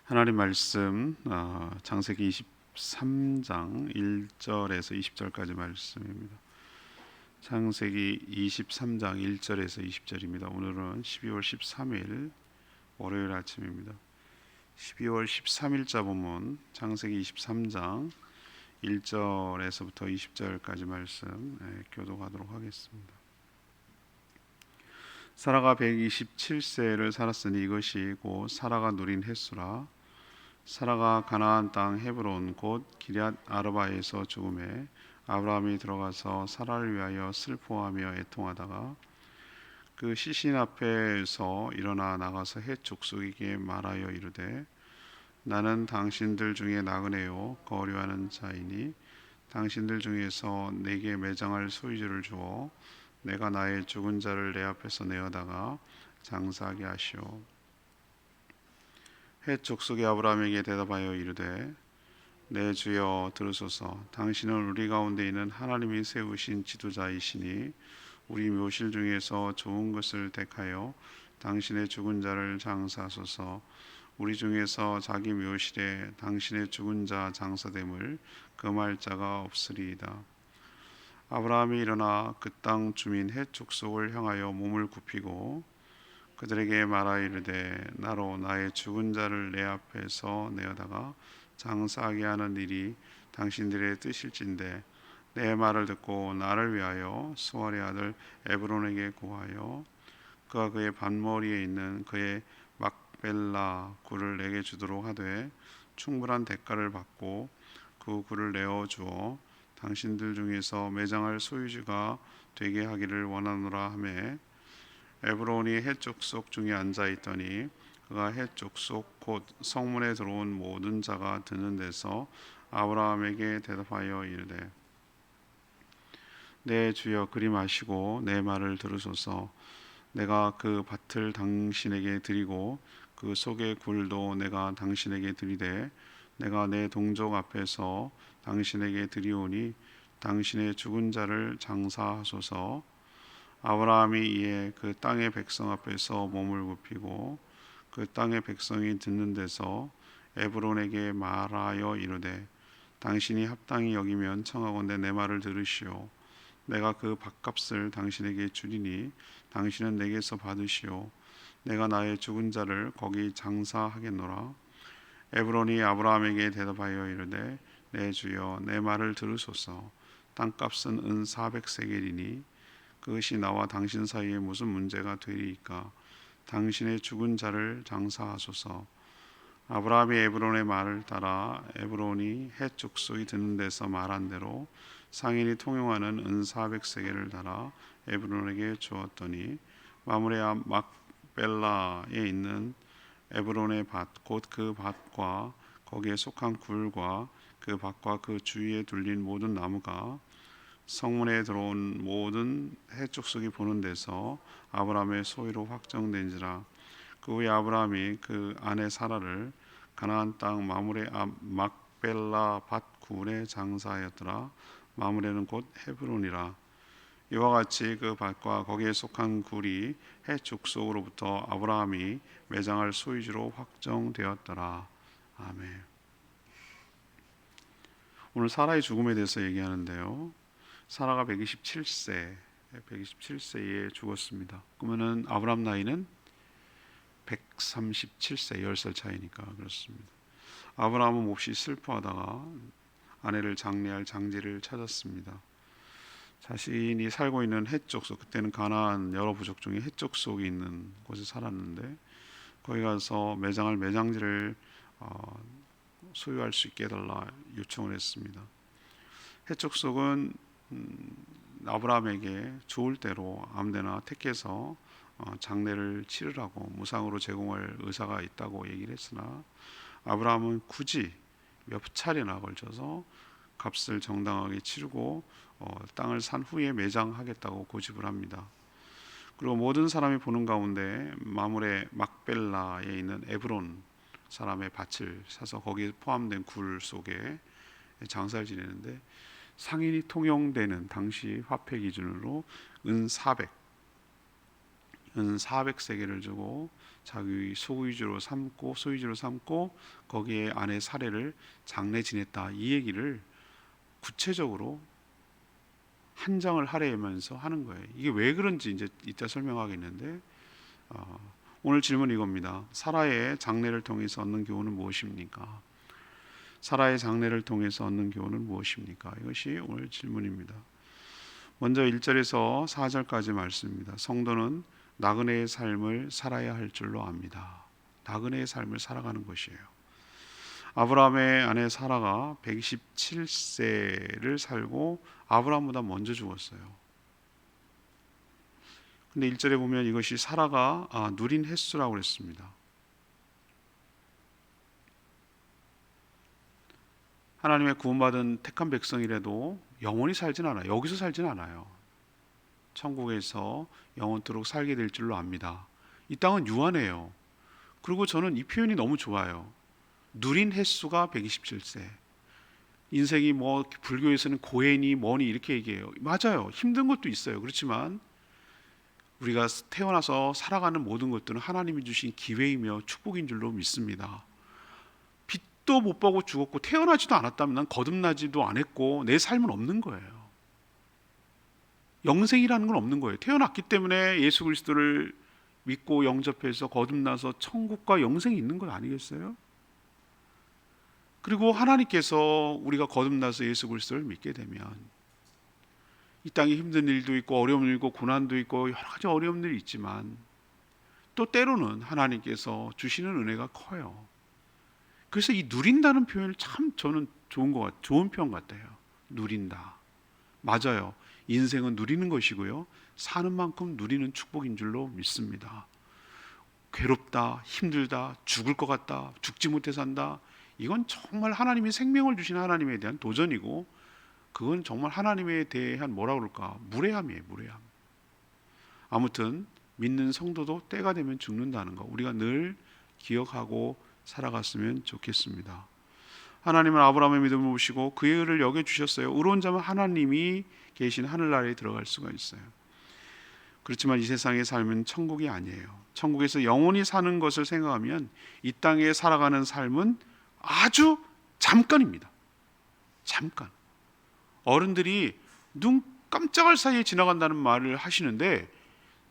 하나님 말씀 창세기 23장 1절에서 20절까지 말씀입니다. 창세기 23장 1절에서 20절입니다. 오늘은 12월 13일 월요일 아침입니다. 12월 13일자 본문 창세기 23장 1절에서부터 20절까지 말씀 교독하도록 하겠습니다. 사라가 127세를 살았으니 이것이 곧 사라가 누린 횟수라. 사라가 가나안 땅 헤브론 곧 기럇 아르바에서 죽음에 아브라함이 들어가서 사라를 위하여 슬퍼하며 애통하다가 그 시신 앞에서 일어나 나가서 헷 족속에게 말하여 이르되 나는 당신들 중에 나그네요 거류하는 자이니 당신들 중에서 내게 매장할 소유주를 주어 내가 나의 죽은 자를 내 앞에서 내어다가 장사하게 하시오. 헷 족속이 아브라함에게 대답하여 이르되 내 주여 들으소서. 당신은 우리 가운데 있는 하나님이 세우신 지도자이시니 우리 묘실 중에서 좋은 것을 택하여 당신의 죽은 자를 장사하소서. 우리 중에서 자기 묘실에 당신의 죽은 자 장사됨을 금할 자가 없으리이다. 아브라함이 일어나 그 땅 주민 헷 족속을 향하여 몸을 굽히고 그들에게 말하 이르되 나로 나의 죽은 자를 내 앞에서 내어다가 장사하게 하는 일이 당신들의 뜻일진데 내 말을 듣고 나를 위하여 수알의 아들 에브론에게 구하여 그가 그의 반머리에 있는 그의 막벨라 굴을 내게 주도록 하되 충분한 대가를 받고 그 굴을 내어 주어 당신들 중에서 매장할 소유주가 되게 하기를 원하노라 하매 에브론이 헷 족속 중에 앉아 있더니 그가 헷 족속 곧 성문에 들어온 모든 자가 드는 데서 아브라함에게 대답하여 이르되 내 주여 그리 마시고 내 말을 들으소서. 내가 그 밭을 당신에게 드리고 그 속의 굴도 내가 당신에게 드리되 내가 내 동족 앞에서 당신에게 드리오니 당신의 죽은 자를 장사하소서. 아브라함이 이에 그 땅의 백성 앞에서 몸을 굽히고 그 땅의 백성이 듣는 데서 에브론에게 말하여 이르되 당신이 합당히 여기면 청하건대 내 말을 들으시오. 내가 그 밭값을 당신에게 주리니 당신은 내게서 받으시오. 내가 나의 죽은 자를 거기 장사하겠노라. 에브론이 아브라함에게 대답하여 이르되 내 주여 내 말을 들으소서. 땅값은 은 400세겔이니 그것이 나와 당신 사이에 무슨 문제가 되리이까. 당신의 죽은 자를 장사하소서. 아브라함이 에브론의 말을 따라 에브론이 헷 족속이 드는 데서 말한 대로 상인이 통용하는 은 400세겔을 달아 에브론에게 주었더니 마므레 앞 막벨라에 있는 에브론의 밭 곧 그 밭과 거기에 속한 굴과 그 밭과 그 주위에 둘린 모든 나무가 성문에 들어온 모든 헷 족속이 보는 데서 아브라함의 소유로 확정된지라. 그 후에 아브라함이 그 아내 사라를 가나안 땅 마므레 앞 막벨라 밭 굴에 장사하였더라. 마므레는 곧 헤브론이라. 이와 같이 그 밭과 거기에 속한 굴이 헷 족속으로부터 아브라함이 매장할 소유지로 확정되었더라. 아멘. 오늘 사라의 죽음에 대해서 얘기하는데요. 사라가 127세에 죽었습니다. 그러면은 아브라함 나이는 137세, 10살 차이니까 그렇습니다. 아브라함은 몹시 슬퍼하다가 아내를 장례할 장지를 찾았습니다. 자신이 살고 있는 헷 족속, 그때는 가나안 여러 부족 중에 헷 족속이 있는 곳에 살았는데 거기 가서 매장할 매장지를 소유할 수 있게 해달라 요청을 했습니다. 헷 족속은 아브라함에게 좋을 대로 아무데나 택해서 장례를 치르라고 무상으로 제공할 의사가 있다고 얘기를 했으나 아브라함은 굳이 몇 차례나 걸쳐서 값을 정당하게 치르고 땅을 산 후에 매장하겠다고 고집을 합니다. 그리고 모든 사람이 보는 가운데 마므레 막벨라에 있는 에브론 사람의 밭을 사서 거기에 포함된 굴 속에 장사를 지내는데 상인이 통용되는 당시 화폐 기준으로 은 400세겔을 주고 자기 소유주로 삼고 거기에 아내 사례를 장래 지냈다, 이 얘기를 구체적으로 한정을 하려면서 하는 거예요. 이게 왜 그런지 이제 이따 설명하겠는데, 오늘 질문 이겁니다. 사라의 장래를 통해서 얻는 교훈은 무엇입니까? 사라의 장래를 통해서 얻는 교훈은 무엇입니까? 이것이 오늘 질문입니다. 먼저 1절에서 4절까지 말씀입니다. 성도는 나그네의 삶을 살아야 할 줄로 압니다. 나그네의 삶을 살아가는 것이에요. 아브라함의 아내 사라가 127세를 살고 아브라함보다 먼저 죽었어요. 근데 1절에 보면 이것이 사라가 누린 횟수라고 그랬습니다. 하나님의 구원받은 택한 백성이라도 영원히 살진 않아요. 여기서 살진 않아요. 천국에서 영원토록 살게 될 줄로 압니다. 이 땅은 유한해요. 그리고 저는 이 표현이 너무 좋아요. 누린 횟수가 127세. 인생이 뭐 불교에서는 고해니 뭐니 이렇게 얘기해요. 맞아요. 힘든 것도 있어요. 그렇지만 우리가 태어나서 살아가는 모든 것들은 하나님이 주신 기회이며 축복인 줄로 믿습니다. 빛도 못 보고 죽었고 태어나지도 않았다면 난 거듭나지도 않았고 내 삶은 없는 거예요. 영생이라는 건 없는 거예요. 태어났기 때문에 예수 그리스도를 믿고 영접해서 거듭나서 천국과 영생이 있는 건 아니겠어요? 그리고 하나님께서 우리가 거듭나서 예수 그리스도를 믿게 되면 이 땅에 힘든 일도 있고 어려운 일도 있고 고난도 있고 여러 가지 어려운 일이 있지만 또 때로는 하나님께서 주시는 은혜가 커요. 그래서 이 누린다는 표현을 참 저는 좋은 표현 같아요. 누린다. 맞아요. 인생은 누리는 것이고요. 사는 만큼 누리는 축복인 줄로 믿습니다. 괴롭다, 힘들다, 죽을 것 같다, 죽지 못해 산다. 이건 정말 하나님이 생명을 주신 하나님에 대한 도전이고 그건 정말 하나님에 대한 뭐라 그럴까? 무례함이에요. 무례함. 아무튼 믿는 성도도 때가 되면 죽는다는 거 우리가 늘 기억하고 살아갔으면 좋겠습니다. 하나님은 아브라함의 믿음을 보시고 그의 의를 여겨주셨어요. 의로운 자만 하나님이 계신 하늘나라에 들어갈 수가 있어요. 그렇지만 이 세상의 삶은 천국이 아니에요. 천국에서 영원히 사는 것을 생각하면 이 땅에 살아가는 삶은 아주 잠깐입니다. 잠깐. 어른들이 눈 깜짝할 사이에 지나간다는 말을 하시는데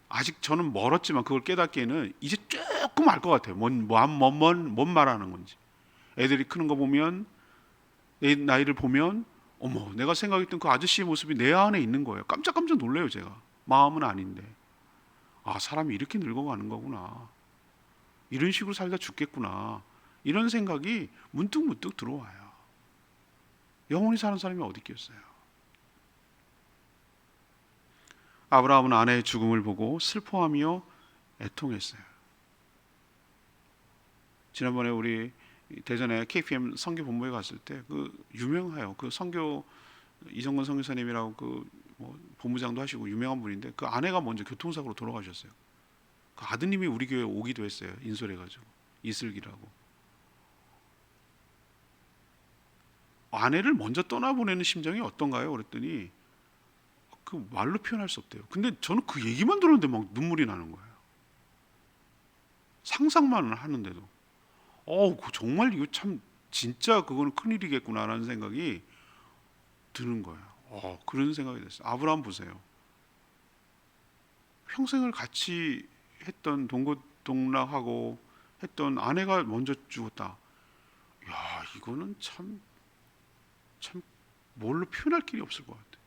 아직 저는 멀었지만 그걸 깨닫기에는 이제 조금 알 것 같아요. 뭔 말하는 건지. 애들이 크는 거 보면 내 나이를 보면 어머 내가 생각했던 그 아저씨의 모습이 내 안에 있는 거예요. 깜짝깜짝 놀래요 제가. 마음은 아닌데 사람이 이렇게 늙어가는 거구나. 이런 식으로 살다 죽겠구나. 이런 생각이 문득문득 들어와요. 영원히 사는 사람이 어디 있겠어요. 아브라함은 아내의 죽음을 보고 슬퍼하며 애통했어요. 지난번에 우리 대전에 KPM 선교 본부에 갔을 때 그 유명해요. 그 선교 이정건 선교사님이라고 그 본부장도 하시고 유명한 분인데 그 아내가 먼저 교통사고로 돌아가셨어요. 그 아드님이 우리 교회 오기도 했어요. 인솔해가지고 이슬기라고. 아내를 먼저 떠나보내는 심정이 어떤가요? 그랬더니 그 말로 표현할 수 없대요. 근데 저는 그 얘기만 들었는데 막 눈물이 나는 거예요. 상상만 하는데도 정말 이거 참 진짜 그거는 큰일이겠구나라는 생각이 드는 거예요. 그런 생각이 됐어요. 아브라함 보세요. 평생을 같이 했던 동고동락하고 했던 아내가 먼저 죽었다. 야, 이거는 참 뭘로 표현할 길이 없을 것 같아요.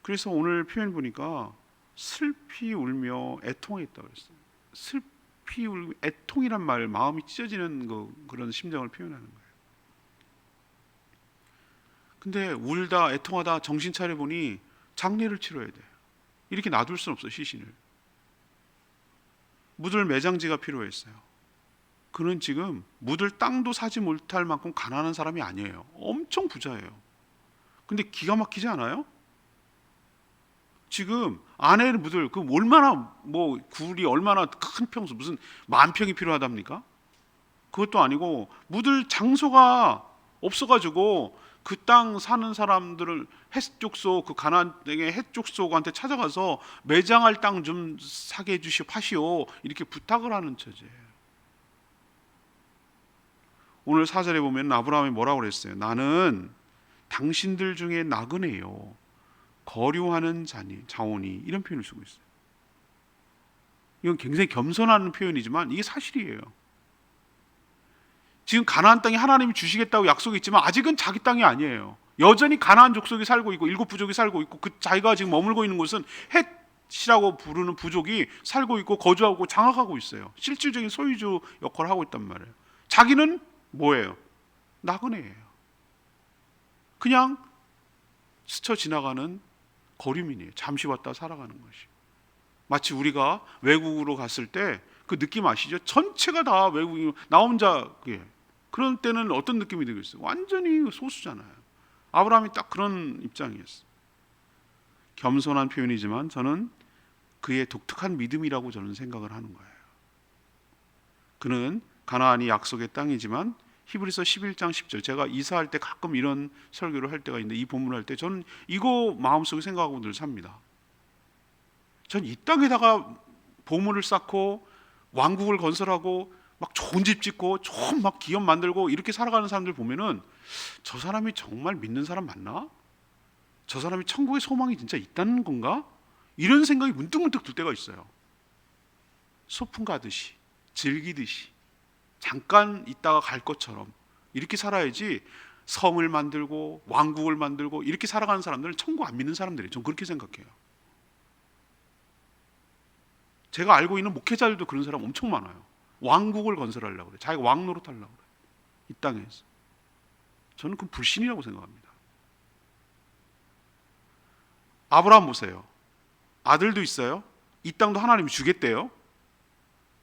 그래서 오늘 표현 보니까 슬피 울며 애통했다 그랬어요. 슬피 울며 애통이란 말, 마음이 찢어지는 그런 심정을 표현하는 거예요. 근데 울다 애통하다 정신 차려 보니 장례를 치러야 돼. 이렇게 놔둘 수는 없어. 시신을 묻을 매장지가 필요했어요. 그는 지금 묻을 땅도 사지 못할 만큼 가난한 사람이 아니에요. 엄청 부자예요. 근데 기가 막히지 않아요? 지금 아내를 묻을 그 얼마나 굴이 얼마나 큰 평수 무슨 10,000평이 필요하답니까? 그것도 아니고 묻을 장소가 없어가지고 그 땅 사는 사람들을 헷 족속, 그 가나안 땅의 헷 족속한테 찾아가서 매장할 땅 좀 사게 해주시오, 파시오, 이렇게 부탁을 하는 처지예요. 오늘 4절에 보면 아브라함이 뭐라고 그랬어요? 나는 당신들 중에 나그네요, 거류하는 자오니, 이런 표현을 쓰고 있어요. 이건 굉장히 겸손한 표현이지만 이게 사실이에요. 지금 가나안 땅이 하나님이 주시겠다고 약속이 있지만 아직은 자기 땅이 아니에요. 여전히 가나안 족속이 살고 있고 일곱 부족이 살고 있고, 그 자기가 지금 머물고 있는 곳은 헷이라고 부르는 부족이 살고 있고 거주하고 장악하고 있어요. 실질적인 소유주 역할을 하고 있단 말이에요. 자기는 뭐예요? 나그네예요. 그냥 스쳐 지나가는 거류민이에요. 잠시 왔다 살아가는 것이. 마치 우리가 외국으로 갔을 때 그 느낌 아시죠? 전체가 다 외국인, 나 혼자. 그런 때는 어떤 느낌이 들겠어요? 완전히 소수잖아요. 아브라함이 딱 그런 입장이었어요. 겸손한 표현이지만 저는 그의 독특한 믿음이라고 저는 생각을 하는 거예요. 그는 가나안이 약속의 땅이지만 히브리서 11장 10절, 제가 이사할 때 가끔 이런 설교를 할 때가 있는데, 이 본문을 할 때 저는 이거 마음속에 생각하고 늘 삽니다. 전 이 땅에다가 보물을 쌓고 왕국을 건설하고 막 좋은 집 짓고 좋은 막 기업 만들고 이렇게 살아가는 사람들 보면은 저 사람이 정말 믿는 사람 맞나? 저 사람이 천국의 소망이 진짜 있다는 건가? 이런 생각이 문득문득 들 때가 있어요. 소풍 가듯이, 즐기듯이, 잠깐 있다가 갈 것처럼 이렇게 살아야지, 성을 만들고 왕국을 만들고 이렇게 살아가는 사람들은 천국 안 믿는 사람들이에요. 저는 그렇게 생각해요. 제가 알고 있는 목회자들도 그런 사람 엄청 많아요. 왕국을 건설하려고 그래요. 자기가 왕 노릇하려고 그래요, 이 땅에서. 저는 그건 불신이라고 생각합니다. 아브라함 보세요. 아들도 있어요. 이 땅도 하나님이 주겠대요.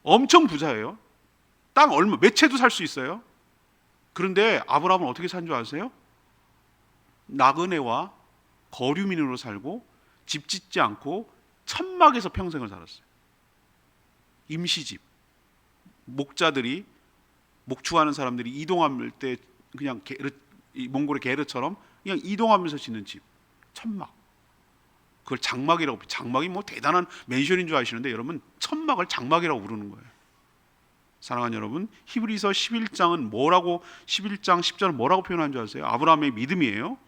엄청 부자예요. 땅 얼마, 몇 채도 살 수 있어요. 그런데 아브라함은 어떻게 산 줄 아세요? 나그네와 거류민으로 살고 집 짓지 않고 천막에서 평생을 살았어요. 임시집. 목자들이, 목축하는 사람들이 이동할 때 그냥 몽골의 게르처럼 그냥 이동하면서 짓는 집, 천막. 그걸 장막이라고, 장막이 뭐 대단한 맨션인 줄 아시는데 여러분, 천막을 장막이라고 부르는 거예요. 사랑하는 여러분, 히브리서 11장은 뭐라고, 11장 10절은 뭐라고 표현한 줄 아세요? 아브라함의 믿음이에요.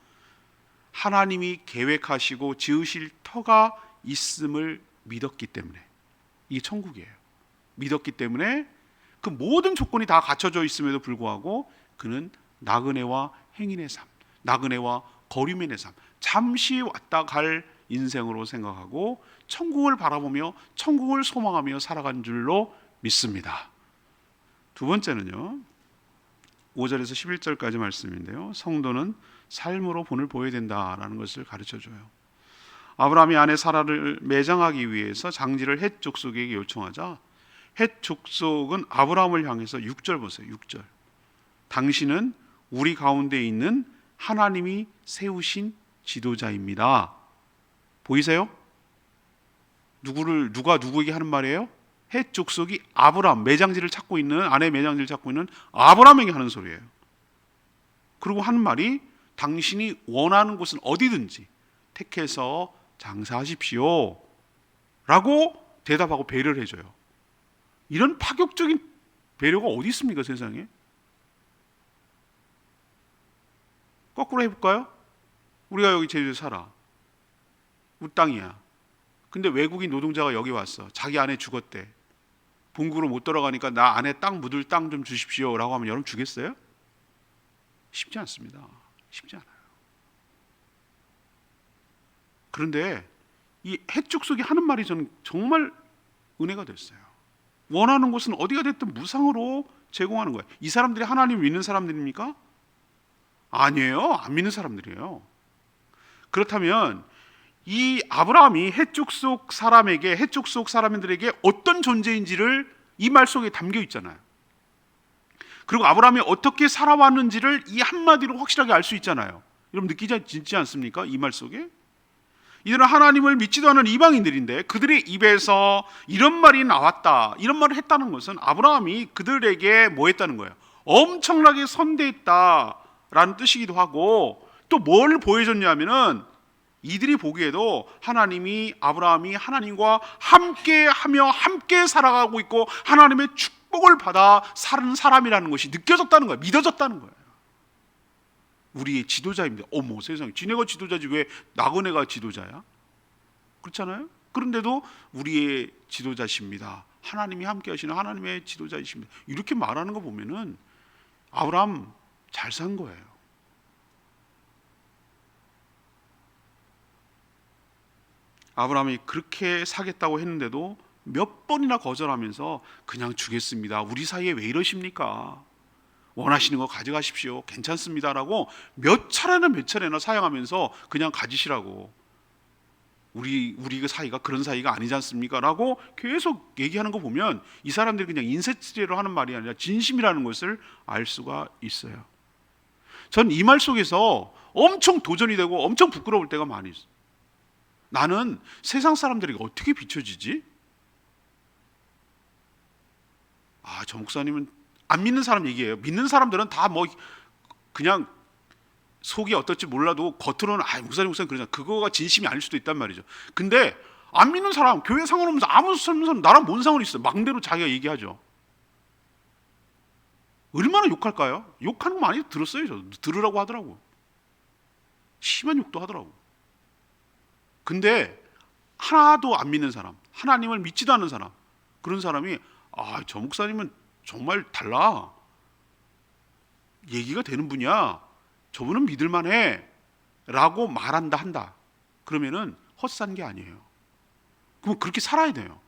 하나님이 계획하시고 지으실 터가 있음을 믿었기 때문에, 이게 천국이에요. 믿었기 때문에 그 모든 조건이 다 갖춰져 있음에도 불구하고 그는 나그네와 행인의 삶, 나그네와 거류민의 삶, 잠시 왔다 갈 인생으로 생각하고 천국을 바라보며 천국을 소망하며 살아간 줄로 믿습니다. 두 번째는요, 5절에서 11절까지 말씀인데요, 성도는 삶으로 본을 보여야 된다라는 것을 가르쳐줘요. 아브라함이 아내 사라를 매장하기 위해서 장지를 헷 족속에게 요청하자 헷 족속은 아브라함을 향해서 6절 보세요. 6절. 당신은 우리 가운데 있는 하나님이 세우신 지도자입니다. 보이세요? 누가 누구에게 하는 말이에요? 헷 족속이 아브라함, 매장지를 찾고 있는, 아내 매장지를 찾고 있는 아브라함에게 하는 소리예요. 그리고 하는 말이, 당신이 원하는 곳은 어디든지 택해서 장사하십시오 라고 대답하고 배려를 해줘요. 이런 파격적인 배려가 어디 있습니까, 세상에? 거꾸로 해볼까요? 우리가 여기 제주도에 살아. 우리 땅이야. 근데 외국인 노동자가 여기 왔어. 자기 아내 죽었대. 본국으로 못 돌아가니까 나 아내 땅 묻을 땅 좀 주십시오 라고 하면 여러분 주겠어요? 쉽지 않습니다. 쉽지 않아요. 그런데 이 헷족속이 하는 말이 저는 정말 은혜가 됐어요. 원하는 곳은 어디가 됐든 무상으로 제공하는 거예요. 이 사람들이 하나님을 믿는 사람들입니까? 아니에요. 안 믿는 사람들이에요. 그렇다면 이 아브라함이 헷족속 사람에게, 헷족속 사람들에게 어떤 존재인지를 이 말 속에 담겨 있잖아요. 그리고 아브라함이 어떻게 살아왔는지를 이 한마디로 확실하게 알 수 있잖아요. 여러분 느끼지 않습니까? 이 말 속에 이들은 하나님을 믿지도 않은 이방인들인데 그들의 입에서 이런 말이 나왔다, 이런 말을 했다는 것은 아브라함이 그들에게 뭐 했다는 거예요? 엄청나게 선대했다라는 뜻이기도 하고, 또 뭘 보여줬냐면은 이들이 보기에도 하나님이 아브라함이 하나님과 함께하며 함께 살아가고 있고 하나님의 축복을 받아 사는 사람이라는 것이 느껴졌다는 거예요. 믿어졌다는 거예요. 우리의 지도자입니다. 어머 세상에, 지네가 지도자지 왜 나그네가 지도자야? 그렇잖아요. 그런데도 우리의 지도자십니다. 하나님이 함께 하시는 하나님의 지도자이십니다. 이렇게 말하는 거 보면은 아브라함 잘 산 거예요. 아브라함이 그렇게 사겠다고 했는데도 몇 번이나 거절하면서 그냥 주겠습니다. 우리 사이에 왜 이러십니까? 원하시는 거 가져가십시오. 괜찮습니다라고 몇 차례나 사양하면서 그냥 가지시라고. 우리 그 사이가 그런 사이가 아니지 않습니까? 라고 계속 얘기하는 거 보면 이 사람들이 그냥 인쇄치레로 하는 말이 아니라 진심이라는 것을 알 수가 있어요. 전 이 말 속에서 엄청 도전이 되고 엄청 부끄러울 때가 많이 있어요. 나는 세상 사람들에게 어떻게 비춰지지? 저 목사님은 안 믿는 사람 얘기예요. 믿는 사람들은 다 뭐 그냥 속이 어떨지 몰라도 겉으로는 목사님 그러잖아. 그거가 진심이 아닐 수도 있단 말이죠. 근데 안 믿는 사람, 교회 상관없는 사람, 아무 사람 나랑 뭔 상관이 있어? 막대로 자기가 얘기하죠. 얼마나 욕할까요? 욕하는 거 많이 들었어요. 저도 들으라고 하더라고. 심한 욕도 하더라고. 근데 하나도 안 믿는 사람, 하나님을 믿지도 않는 사람, 그런 사람이 저 목사님은 정말 달라, 얘기가 되는 분이야, 저분은 믿을만해 라고 한다. 그러면은 헛산 게 아니에요. 그럼 그렇게 살아야 돼요.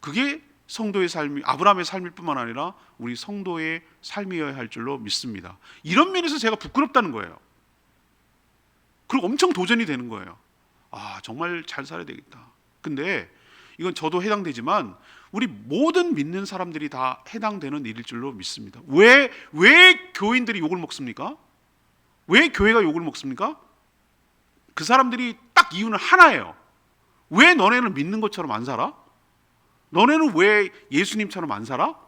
그게 성도의 삶이, 아브라함의 삶일 뿐만 아니라 우리 성도의 삶이어야 할 줄로 믿습니다. 이런 면에서 제가 부끄럽다는 거예요. 그리고 엄청 도전이 되는 거예요. 정말 잘 살아야 되겠다. 근데 이건 저도 해당되지만 우리 모든 믿는 사람들이 다 해당되는 일일 줄로 믿습니다. 왜 교인들이 욕을 먹습니까? 왜 교회가 욕을 먹습니까? 그 사람들이 딱 이유는 하나예요. 왜 너네는 믿는 것처럼 안 살아? 너네는 왜 예수님처럼 안 살아?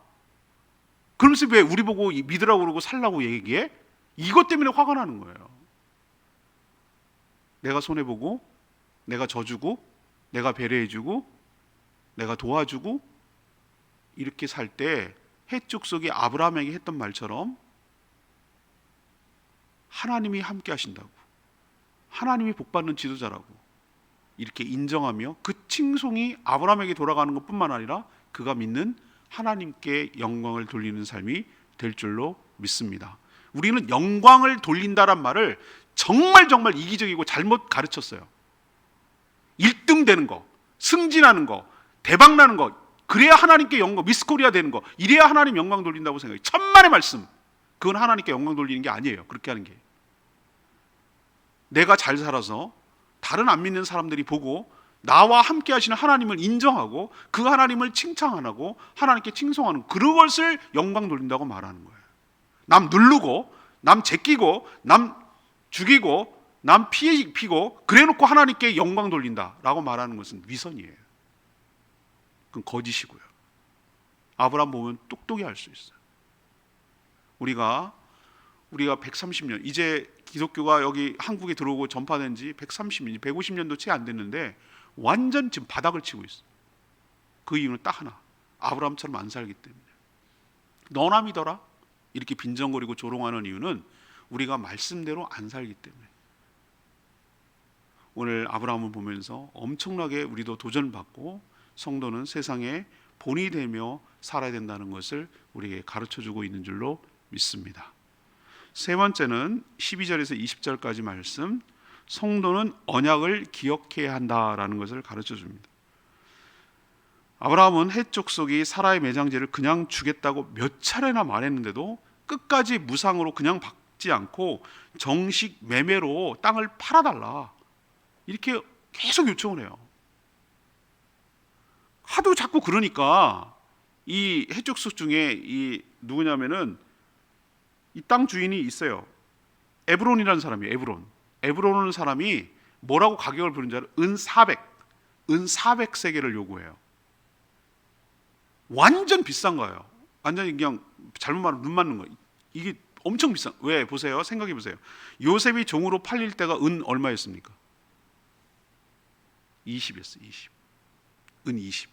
그러면서 왜 우리 보고 믿으라고 그러고 살라고 얘기해? 이것 때문에 화가 나는 거예요. 내가 손해보고, 내가 져주고, 내가 배려해주고, 내가 도와주고, 이렇게 살 때 해족속이 아브라함에게 했던 말처럼 하나님이 함께 하신다고, 하나님이 복받는 지도자라고 이렇게 인정하며 그 칭송이 아브라함에게 돌아가는 것뿐만 아니라 그가 믿는 하나님께 영광을 돌리는 삶이 될 줄로 믿습니다. 우리는 영광을 돌린다란 말을 정말 이기적이고 잘못 가르쳤어요. 1등 되는 거, 승진하는 거, 대박 나는 거, 그래야 하나님께 영광, 미스코리아 되는 거, 이래야 하나님 영광 돌린다고 생각해요. 천만의 말씀. 그건 하나님께 영광 돌리는 게 아니에요. 그렇게 하는 게. 내가 잘 살아서 다른 안 믿는 사람들이 보고 나와 함께 하시는 하나님을 인정하고 그 하나님을 칭찬하고 하나님께 칭송하는 그것을 영광 돌린다고 말하는 거예요. 남 누르고, 남 제끼고, 남 죽이고, 남 피해 입히고 그래놓고 하나님께 영광 돌린다라고 말하는 것은 위선이에요. 그건 거짓이고요. 아브라함 보면 똑똑히 알 수 있어요. 우리가 130년, 이제 기독교가 여기 한국에 들어오고 전파된 지 130년, 150년도 채 안 됐는데 완전 지금 바닥을 치고 있어요. 그 이유는 딱 하나, 아브라함처럼 안 살기 때문에. 너나 믿어라 이렇게 빈정거리고 조롱하는 이유는 우리가 말씀대로 안 살기 때문에. 오늘 아브라함을 보면서 엄청나게 우리도 도전받고 성도는 세상에 본이 되며 살아야 된다는 것을 우리에게 가르쳐주고 있는 줄로 믿습니다. 세 번째는 12절에서 20절까지 말씀, 성도는 언약을 기억해야 한다라는 것을 가르쳐줍니다. 아브라함은 헷 족속이 사라의 매장제를 그냥 주겠다고 몇 차례나 말했는데도 끝까지 무상으로 그냥 받지 않고 정식 매매로 땅을 팔아달라 이렇게 계속 요청을 해요. 하도 자꾸 그러니까 이 해족속 중에 이 누구냐면은 이 땅 주인이 있어요. 에브론이라는 사람이에요. 에브론은 사람이 뭐라고 가격을 부르는지 알아요? 은 400세겔을 요구해요. 완전 비싼 거예요. 완전히 그냥 잘못 말하면 눈 맞는 거예요. 이게 엄청 비싼. 왜? 보세요. 생각해 보세요. 요셉이 종으로 팔릴 때가 은 얼마였습니까? 20이었어요. 20. 은 20.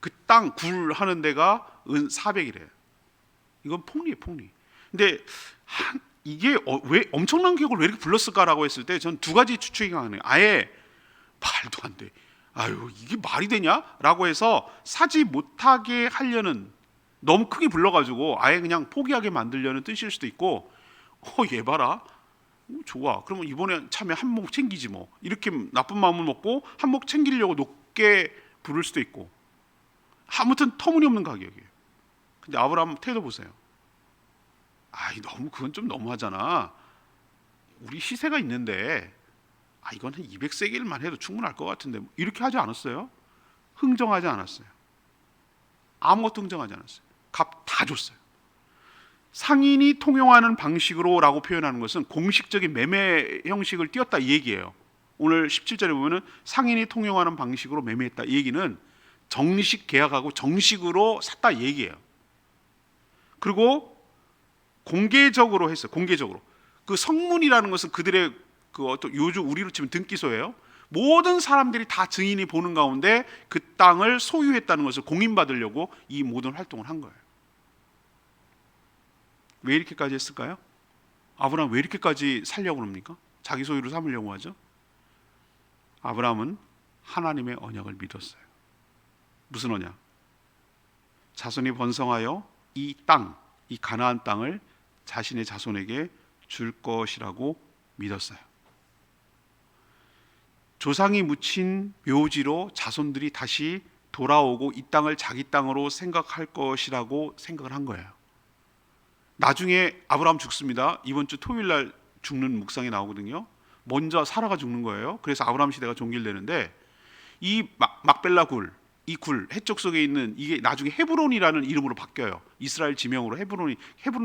그 땅 굴 하는 데가 은 400이래요. 이건 폭리예요, 폭리. 근데 이게 왜 엄청난 기억을 왜 이렇게 불렀을까라고 했을 때 전 두 가지 추측이 가능해요. 아예 말도 안 돼. 아유, 이게 말이 되냐라고 해서 사지 못하게 하려는, 너무 크게 불러가지고 아예 그냥 포기하게 만들려는 뜻일 수도 있고, 얘 봐라, 좋아, 그러면 이번에 참에 한몫 챙기지 뭐, 이렇게 나쁜 마음을 먹고 한몫 챙기려고 높게 부를 수도 있고, 아무튼 터무니없는 가격이에요. 근데 아브라함 태도 보세요. 너무 그건 좀 너무하잖아. 우리 시세가 있는데 이건 한 200세겔만 해도 충분할 것 같은데, 이렇게 하지 않았어요. 흥정하지 않았어요. 아무것도 흥정하지 않았어요. 값 다 줬어요. 상인이 통용하는 방식으로 라고 표현하는 것은 공식적인 매매 형식을 띄었다 이 얘기예요. 오늘 17절에 보면은 상인이 통용하는 방식으로 매매했다, 이 얘기는 정식 계약하고 정식으로 샀다 이 얘기예요. 그리고 공개적으로 했어요. 공개적으로. 그 성문이라는 것은 그들의 그 어떤, 요즘 우리로 치면 등기소예요. 모든 사람들이 다 증인이 보는 가운데 그 땅을 소유했다는 것을 공인받으려고 이 모든 활동을 한 거예요. 왜 이렇게까지 했을까요? 아브라함 왜 이렇게까지 살려고 합니까? 자기 소유로 삼으려고 하죠. 아브라함은 하나님의 언약을 믿었어요. 무슨 언약? 자손이 번성하여 이 땅, 이 가나안 땅을 자신의 자손에게 줄 것이라고 믿었어요. 조상이 묻힌 묘지로 자손들이 다시 돌아오고 이 땅을 자기 땅으로 생각할 것이라고 생각을 한 거예요. 나중에 아브라함 죽습니다. 이번 주 토요일 날 죽는 묵상이 나오거든요. 먼저 사라가 죽는 거예요. 그래서 아브라함 시대가 종결되는데, 이 막벨라 굴, 이 굴 해쪽 속에 있는 이게 나중에 헤브론이라는 이름으로 바뀌어요. 이스라엘 지명으로 헤브론이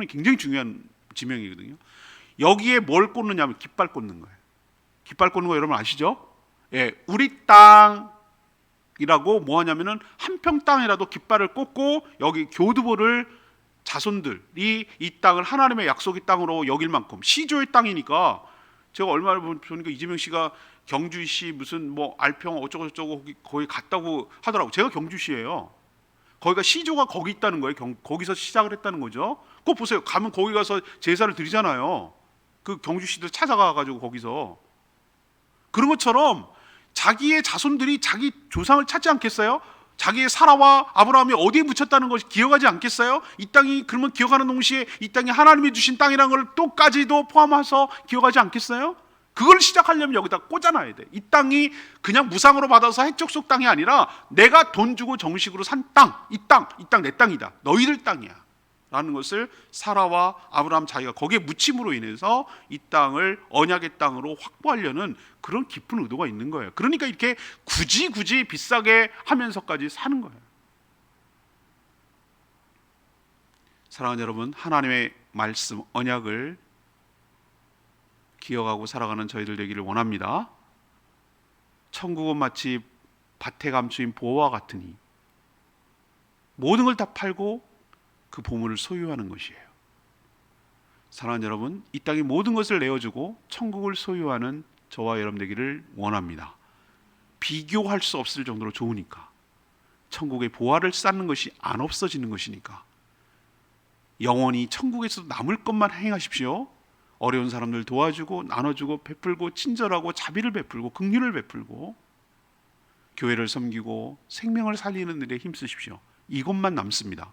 굉장히 중요한 지명이거든요. 여기에 뭘 꽂느냐면 깃발 꽂는 거예요. 깃발 꽂는 거 여러분 아시죠? 예, 우리 땅이라고 뭐 하냐면은 한 평 땅이라도 깃발을 꽂고 여기 교두보를 자손들이 이 땅을 하나님의 약속의 땅으로 여길 만큼, 시조의 땅이니까. 제가 얼마 보니까 이재명 씨가 경주시 무슨 뭐 알평 어쩌고 저쩌고 거기 갔다고 하더라고. 제가 경주시예요. 거기가 시조가 거기 있다는 거예요. 거기서 시작을 했다는 거죠. 그거 보세요. 가면 거기 가서 제사를 드리잖아요. 그 경주시들 찾아가가지고 거기서. 그런 것처럼 자기의 자손들이 자기 조상을 찾지 않겠어요? 자기의 사라와 아브라함이 어디에 묻혔다는 것이 기억하지 않겠어요? 이 땅이, 그러면 기억하는 동시에 이 땅이 하나님이 주신 땅이라는 걸 또까지도 포함해서 기억하지 않겠어요? 그걸 시작하려면 여기다 꽂아놔야 돼. 이 땅이 그냥 무상으로 받아서 해적 속 땅이 아니라 내가 돈 주고 정식으로 산 땅, 이 땅 내 땅이다, 너희들 땅이야 라는 것을 사라와 아브라함 자기가 거기에 묻힘으로 인해서 이 땅을 언약의 땅으로 확보하려는 그런 깊은 의도가 있는 거예요. 그러니까 이렇게 굳이 비싸게 하면서까지 사는 거예요. 사랑하는 여러분, 하나님의 말씀, 언약을 기억하고 살아가는 저희들 되기를 원합니다. 천국은 마치 밭에 감추인 보화와 같으니 모든 걸 다 팔고 그 보물을 소유하는 것이에요. 사랑하는 여러분, 이 땅의 모든 것을 내어주고 천국을 소유하는 저와 여러분 되기를 원합니다. 비교할 수 없을 정도로 좋으니까. 천국의 보화를 쌓는 것이 안 없어지는 것이니까. 영원히 천국에서 남을 것만 행하십시오. 어려운 사람들 도와주고 나눠주고 베풀고 친절하고 자비를 베풀고 긍휼을 베풀고 교회를 섬기고 생명을 살리는 일에 힘쓰십시오. 이것만 남습니다.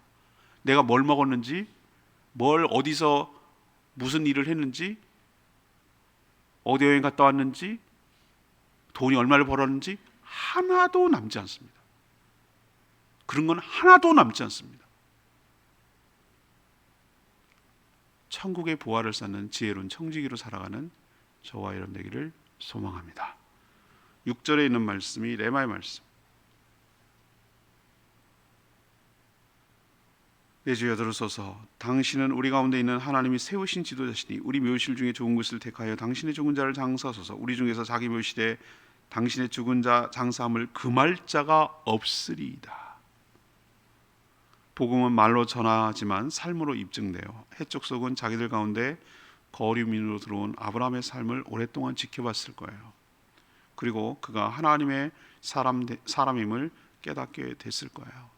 내가 뭘 먹었는지, 뭘 어디서 무슨 일을 했는지, 어디 여행 갔다 왔는지, 돈이 얼마를 벌었는지 하나도 남지 않습니다. 그런 건 하나도 남지 않습니다. 천국의 보화를 쌓는 지혜로운 청지기로 살아가는 저와 여러분 되기를 소망합니다. 6절에 있는 말씀이 레마의 말씀. 내 주여 들으소서. 당신은 우리 가운데 있는 하나님이 세우신 지도자시니 우리 묘실 중에 좋은 것을 택하여 당신의 죽은 자를 장사하소서. 우리 중에서 자기 묘실에 당신의 죽은 자 장사함을 금할 자가 없으리이다. 복음은 말로 전하지만 삶으로 입증돼요. 해쪽 속은 자기들 가운데 거류민으로 들어온 아브라함의 삶을 오랫동안 지켜봤을 거예요. 그리고 그가 하나님의 사람임을 깨닫게 됐을 거예요.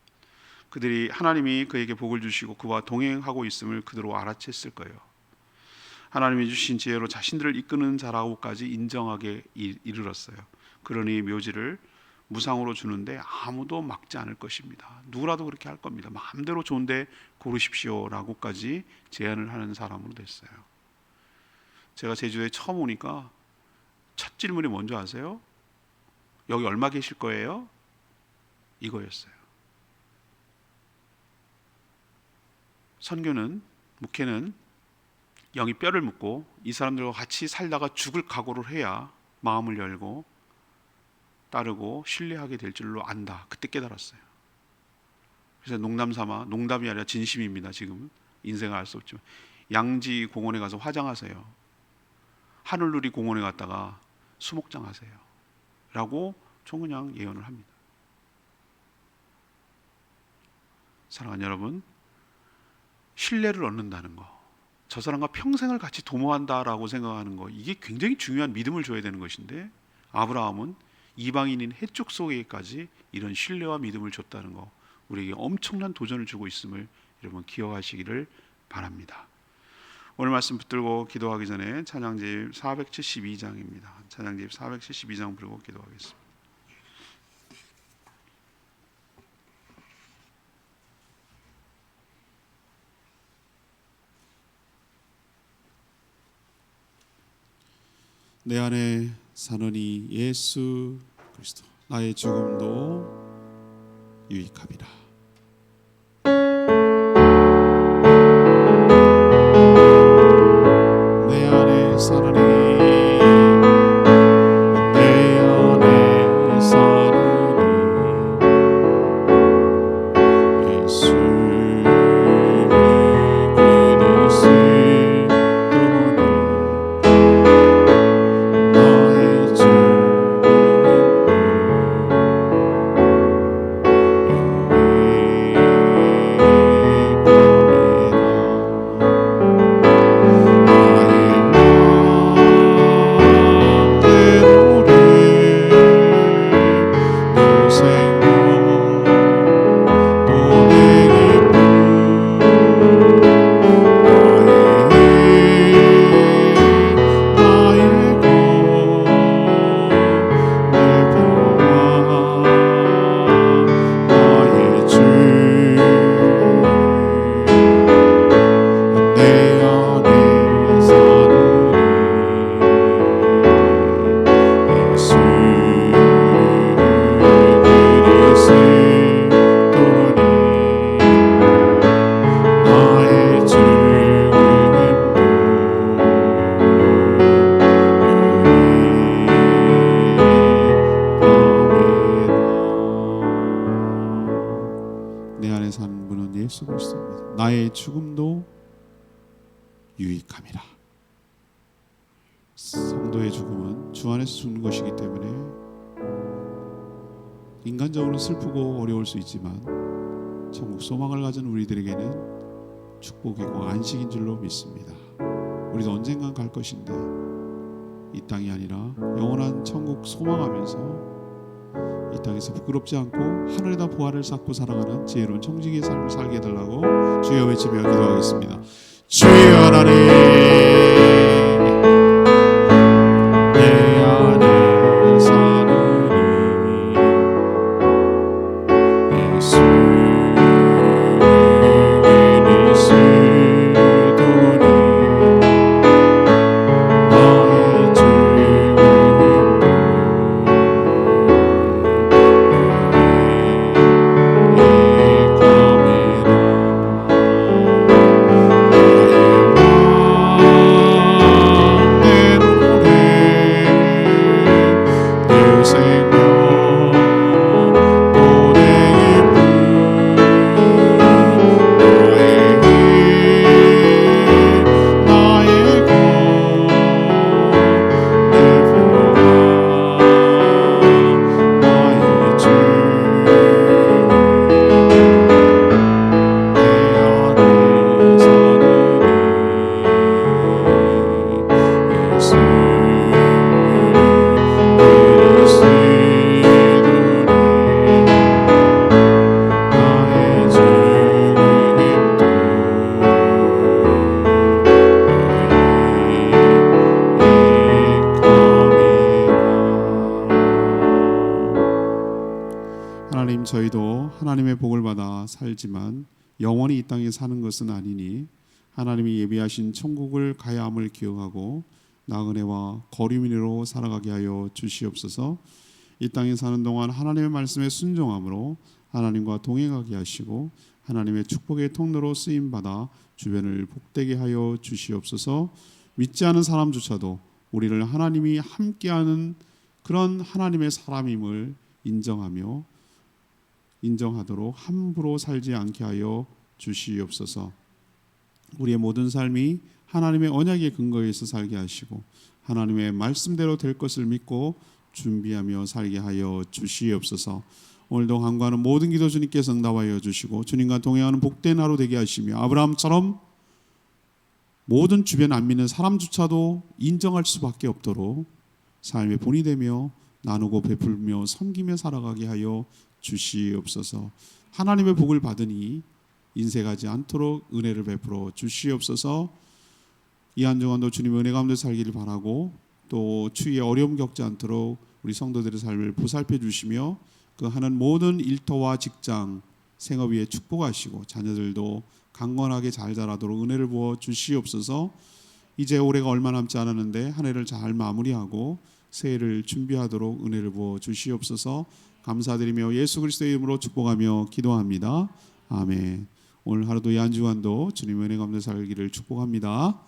그들이 하나님이 그에게 복을 주시고 그와 동행하고 있음을 그대로 알아챘을 거예요. 하나님이 주신 지혜로 자신들을 이끄는 자라고까지 인정하게 이르렀어요. 그러니 묘지를 무상으로 주는데 아무도 막지 않을 것입니다. 누구라도 그렇게 할 겁니다. 마음대로 좋은데 고르십시오라고까지 제안을 하는 사람으로 됐어요. 제가 제주도에 처음 오니까 첫 질문이 뭔지 아세요? 여기 얼마 계실 거예요? 이거였어요. 선교는, 목회는 영이 뼈를 묻고 이 사람들과 같이 살다가 죽을 각오를 해야 마음을 열고 따르고 신뢰하게 될 줄로 안다. 그때 깨달았어요. 그래서 농담삼아, 농담이 아니라 진심입니다. 지금 인생을 알 수 없지만 양지 공원에 가서 화장하세요. 하늘누리 공원에 갔다가 수목장 하세요 라고 저 그냥 예언을 합니다. 사랑하는 여러분, 신뢰를 얻는다는 거, 저 사람과 평생을 같이 도모한다라고 생각하는 거, 이게 굉장히 중요한 믿음을 줘야 되는 것인데 아브라함은 이방인인 해쪽 속에까지 이런 신뢰와 믿음을 줬다는 거, 우리에게 엄청난 도전을 주고 있음을 여러분 기억하시기를 바랍니다. 오늘 말씀 붙들고 기도하기 전에 찬양집 472장입니다. 찬양집 472장 부르고 기도하겠습니다. 내 안에 사느니 예수 그리스도 나의 죽음도 유익함이라. 내 안에 사느니 내 안에 사느니 예수 예수 그리스도입니다. 나의 죽음도 유익함이라. 성도의 죽음은 주 안에서 죽는 것이기 때문에 인간적으로 슬프고 어려울 수 있지만 천국 소망을 가진 우리들에게는 축복이고 안식인 줄로 믿습니다. 우리도 언젠간 갈 것인데 이 땅이 아니라 영원한 천국 소망하면서 이 땅에서 부끄럽지 않고 하늘에다 보화를 쌓고 살아가는 지혜로운 청지기의 삶을 살게 해달라고 주여 외치며 기도하겠습니다. 주여 하나님, 내 안에 사느니 예수 그리스도니 나의 죽음도 하나님의 복을 받아 살지만 영원히 이 땅에 사는 것은 아니니 하나님이 예비하신 천국을 가야 함을 기억하고 나그네와 거류민으로 살아가게 하여 주시옵소서. 이 땅에 사는 동안 하나님의 말씀에 순종함으로 하나님과 동행하게 하시고 하나님의 축복의 통로로 쓰임 받아 주변을 복되게 하여 주시옵소서. 믿지 않은 사람조차도 우리를 하나님이 함께하는 그런 하나님의 사람임을 인정하도록 함부로 살지 않게 하여 주시옵소서. 우리의 모든 삶이 하나님의 언약의 근거에서 살게 하시고 하나님의 말씀대로 될 것을 믿고 준비하며 살게 하여 주시옵소서. 오늘도 간구하는 모든 기도 주님께서 응답하여 주시고 주님과 동행하는 복된 하루 되게 하시며 아브라함처럼 모든 주변 안 믿는 사람조차도 인정할 수밖에 없도록 삶의 본이 되며 나누고 베풀며 섬기며 살아가게 하여 주시옵소서. 하나님의 복을 받으니 인색하지 않도록 은혜를 베풀어 주시옵소서. 이 한 주간도 주님의 은혜 가운데 살기를 바라고 또 추위에 어려움 겪지 않도록 우리 성도들의 삶을 보살펴 주시며 그 하는 모든 일터와 직장 생업 위에 축복하시고 자녀들도 강건하게 잘 자라도록 은혜를 부어 주시옵소서. 이제 올해가 얼마 남지 않았는데 한 해를 잘 마무리하고 새해를 준비하도록 은혜를 부어 주시옵소서. 감사드리며 예수 그리스도의 이름으로 축복하며 기도합니다. 아멘. 오늘 하루도 이 한 주간도 주님의 은혜 가운데 살기를 축복합니다.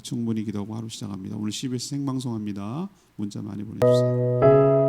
충분히 기도하고 하루 시작합니다. 오늘 CBS 생방송합니다. 문자 많이 보내주세요.